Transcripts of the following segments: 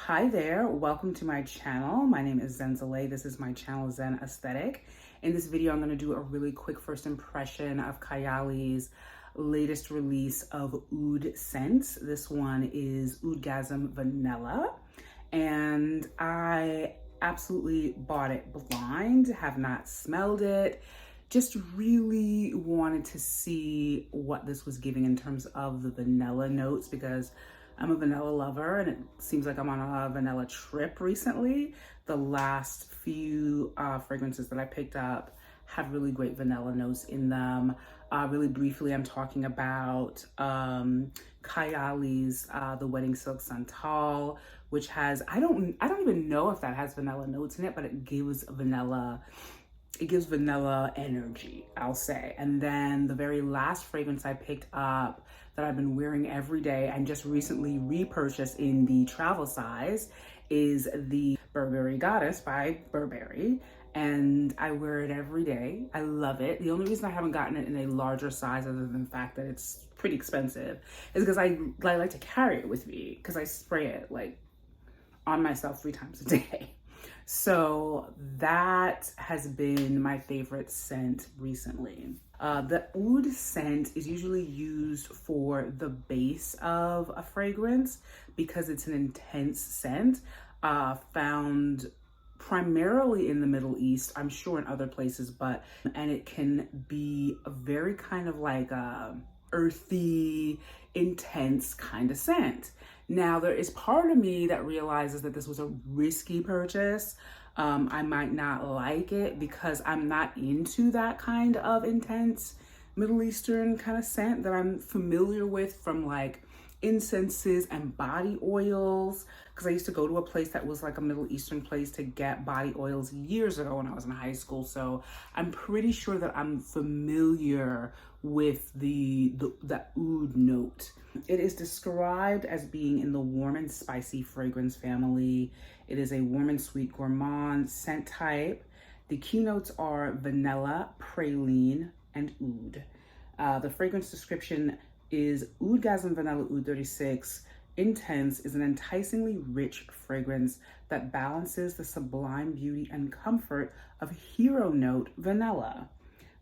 Hi there, welcome to my channel. My name is Zenzale. This is my channel Zen Aesthetic. In this video, I'm going to do a really quick first impression of Kayali's latest release of Oud scents. This one is Oudgasm Vanilla, and I absolutely bought it blind, have not smelled it. Just really wanted to see what this was giving in terms of the vanilla notes, because I'm a vanilla lover and it seems like I'm on a vanilla trip recently. The last few fragrances that I picked up had really great vanilla notes in them. Really briefly, I'm talking about Kayali's The Wedding Silk Santal, which has, I don't even know if that has vanilla notes in it, but it gives vanilla energy, I'll say. And then the very last fragrance I picked up that I've been wearing every day and just recently repurchased in the travel size is the Burberry Goddess by Burberry. And I wear it every day. I love it. The only reason I haven't gotten it in a larger size, other than the fact that it's pretty expensive, is because I like to carry it with me, because I spray it like on myself 3 times a day. So that has been my favorite scent recently. The Oud scent is usually used for the base of a fragrance because it's an intense scent found primarily in the Middle East, I'm sure in other places, and it can be a very kind of like earthy, intense kind of scent. Now, there is part of me that realizes that this was a risky purchase. I might not like it because I'm not into that kind of intense Middle Eastern kind of scent that I'm familiar with from like incenses and body oils, because I used to go to a place that was like a Middle Eastern place to get body oils years ago when I was in high school. So I'm pretty sure that I'm familiar with the oud note. It is described as being in the warm and spicy fragrance family. It is a warm and sweet gourmand scent type. The keynotes are vanilla, praline, and oud. The fragrance description is Oudgasm Vanilla Oud 36 Intense is an enticingly rich fragrance that balances the sublime beauty and comfort of hero note vanilla,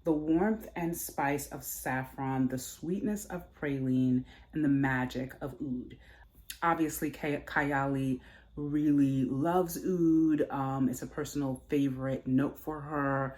the warmth and spice of saffron, the sweetness of praline, and the magic of oud. Obviously, Kayali really loves oud. It's a personal favorite note for her.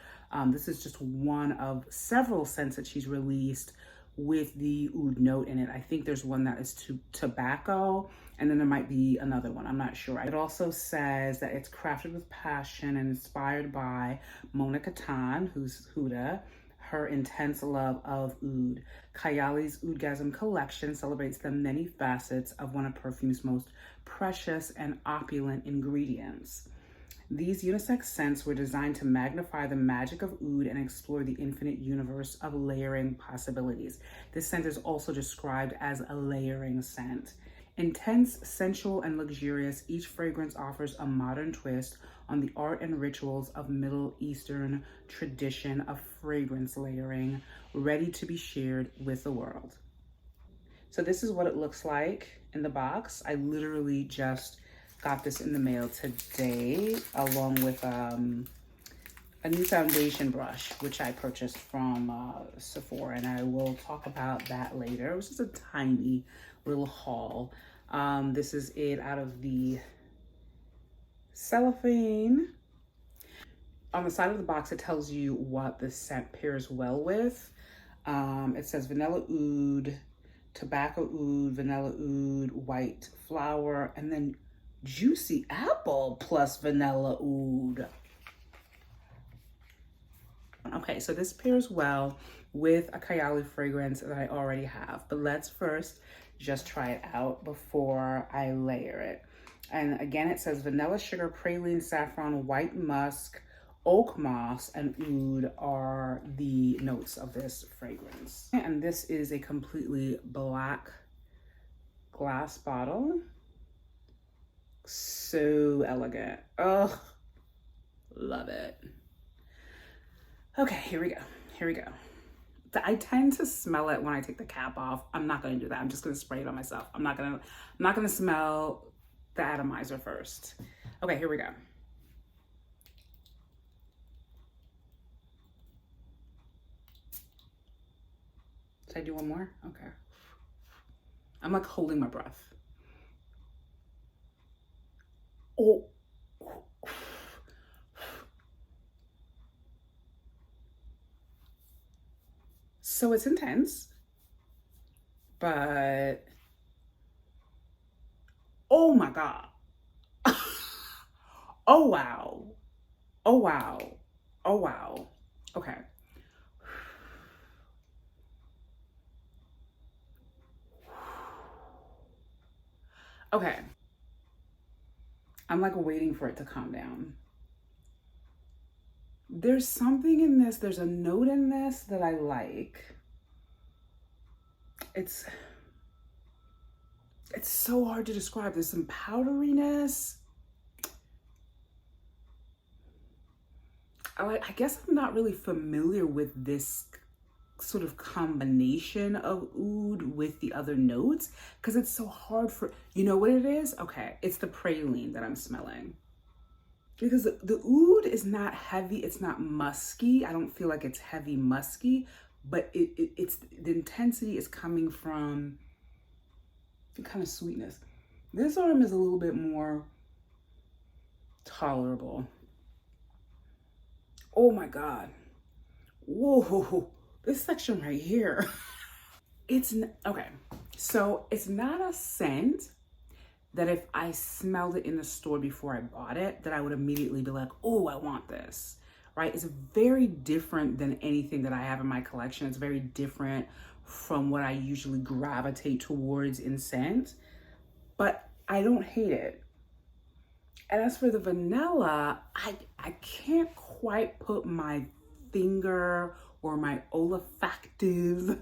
This is just one of several scents that she's released with the oud note in it. I think there's one that is tobacco, and then there might be another one, I'm not sure. It also says that it's crafted with passion and inspired by Mona Katan, who's Huda, her intense love of oud. Kayali's Oudgasm collection celebrates the many facets of one of perfume's most precious and opulent ingredients. These unisex scents were designed to magnify the magic of oud and explore the infinite universe of layering possibilities. This scent is also described as a layering scent. Intense, sensual, and luxurious, each fragrance offers a modern twist on the art and rituals of Middle Eastern tradition of fragrance layering, ready to be shared with the world. So this is what it looks like in the box. I literally just got this in the mail today, along with a new foundation brush, which I purchased from Sephora, and I will talk about that later. It was just a tiny little haul. This is it out of the cellophane. On the side of the box, it tells you what the scent pairs well with. It says vanilla oud, tobacco oud, vanilla oud, white flower, and then juicy apple plus vanilla oud. Okay, so this pairs well with a Kayali fragrance that I already have, but let's first just try it out before I layer it. And again, it says vanilla, sugar, praline, saffron, white musk, oak moss, and oud are the notes of this fragrance. And this is a completely black glass bottle. So elegant. Oh, love it. Okay, here we go. I tend to smell it when I take the cap off. I'm not gonna do that. I'm just gonna spray it on myself. I'm not gonna smell the atomizer first. Okay, here we go. Should I do one more? Okay. I'm like holding my breath. Oh. So it's intense, but oh my God. Oh wow. Oh wow. Oh wow. Okay. Okay. I'm like waiting for it to calm down. There's something in this, there's a note in this that I like. It's so hard to describe. There's some powderiness. I guess I'm not really familiar with this sort of combination of oud with the other notes because it's so hard for, you know what it is? Okay, it's the praline that I'm smelling. Because the oud is not heavy, it's not musky. I don't feel like it's heavy musky, but it's the intensity is coming from the kind of sweetness. This arm is a little bit more tolerable. Oh my God. Whoa, this section right here. Okay, so it's not a scent that if I smelled it in the store before I bought it, that I would immediately be like, oh, I want this, right? It's very different than anything that I have in my collection. It's very different from what I usually gravitate towards in scent, but I don't hate it. And as for the vanilla, I can't quite put my finger or my olfactive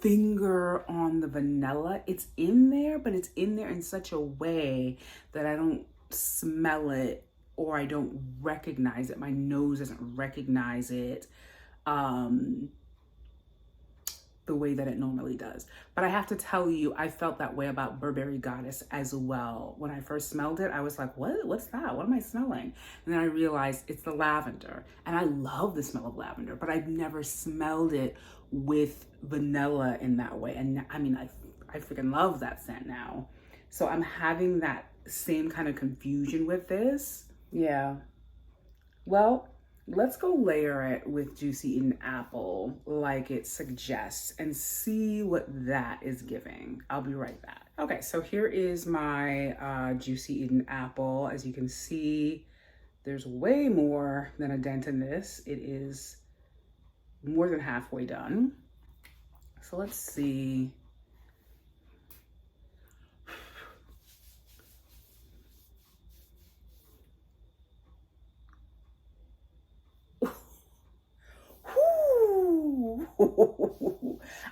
finger on the vanilla. It's in there, but it's in there in such a way that I don't smell it or I don't recognize it. My nose doesn't recognize it the way that it normally does. But I have to tell you, I felt that way about Burberry Goddess as well. When I first smelled it, I was like, what's that? What am I smelling? And then I realized it's the lavender. And I love the smell of lavender, but I've never smelled it with vanilla in that way. And I mean, I freaking love that scent now. So I'm having that same kind of confusion with this. Yeah. Well, let's go layer it with Juicy Eaten Apple like it suggests and see what that is giving. I'll be right back. Okay, so here is my Juicy Eaten Apple. As you can see, there's way more than a dent in this. It is more than halfway done. So let's see.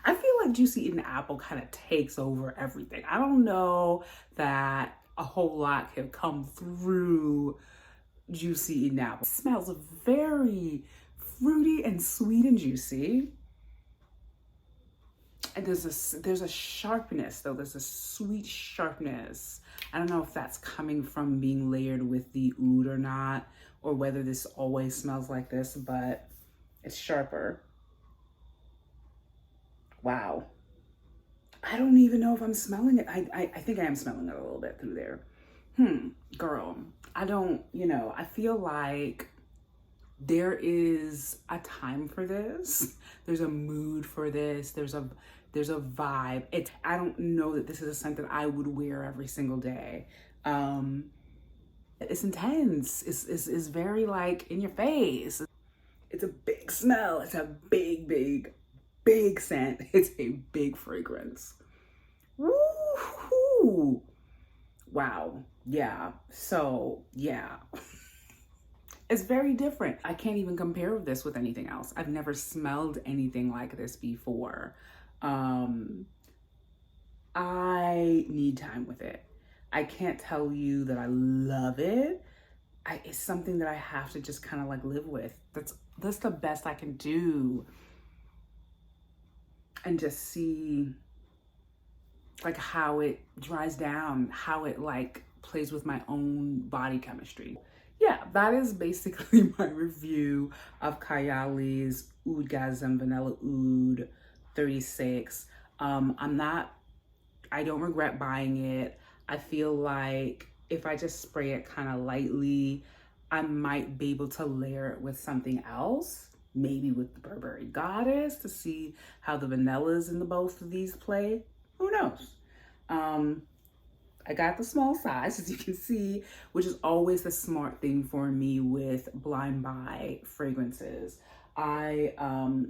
I feel like Juicy Eaten Apple kind of takes over everything. I don't know that a whole lot can come through Juicy Eaten Apple. It smells very fruity and sweet and juicy. And there's a sharpness though. There's a sweet sharpness. I don't know if that's coming from being layered with the oud or not, or whether this always smells like this, but it's sharper. Wow. I don't even know if I'm smelling it. I think I am smelling it a little bit through there. Girl, I don't, I feel like there is a time for this. There's a mood for this. There's a vibe. I don't know that this is a scent that I would wear every single day. It's intense. It's very like in your face. It's a big smell. It's a big, big, big scent. It's a big fragrance. Woo-hoo. Wow. Yeah. So, yeah. It's very different. I can't even compare this with anything else. I've never smelled anything like this before. I need time with it. I can't tell you that I love it. It's something that I have to just kind of like live with. That's the best I can do. And just see like how it dries down, how it like plays with my own body chemistry. Yeah, that is basically my review of Kayali's Oudgasm Vanilla Oud 36. I don't regret buying it. I feel like if I just spray it kind of lightly, I might be able to layer it with something else, maybe with the Burberry Goddess, to see how the vanillas in the both of these play. Who knows? I got the small size, as you can see, which is always the smart thing for me with blind buy fragrances. I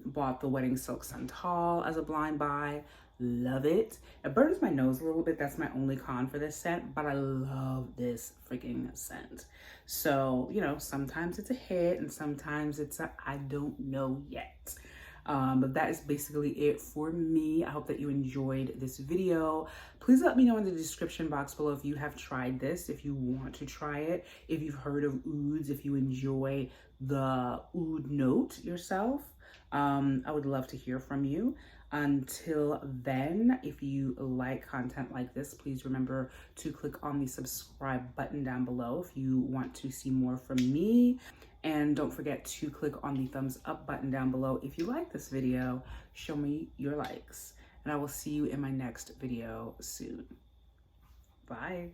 bought the Wedding Silk Santal as a blind buy. Love it. It burns my nose a little bit. That's my only con for this scent, but I love this freaking scent. So, you know, sometimes it's a hit and sometimes it's a I don't know yet. But that is basically it for me. I hope that you enjoyed this video. Please let me know in the description box below if you have tried this, if you want to try it, if you've heard of ouds, if you enjoy the oud note yourself. I would love to hear from you. Until then, if you like content like this, please remember to click on the subscribe button down below if you want to see more from me. And don't forget to click on the thumbs up button down below if you like this video. Show me your likes. And I will see you in my next video soon. Bye.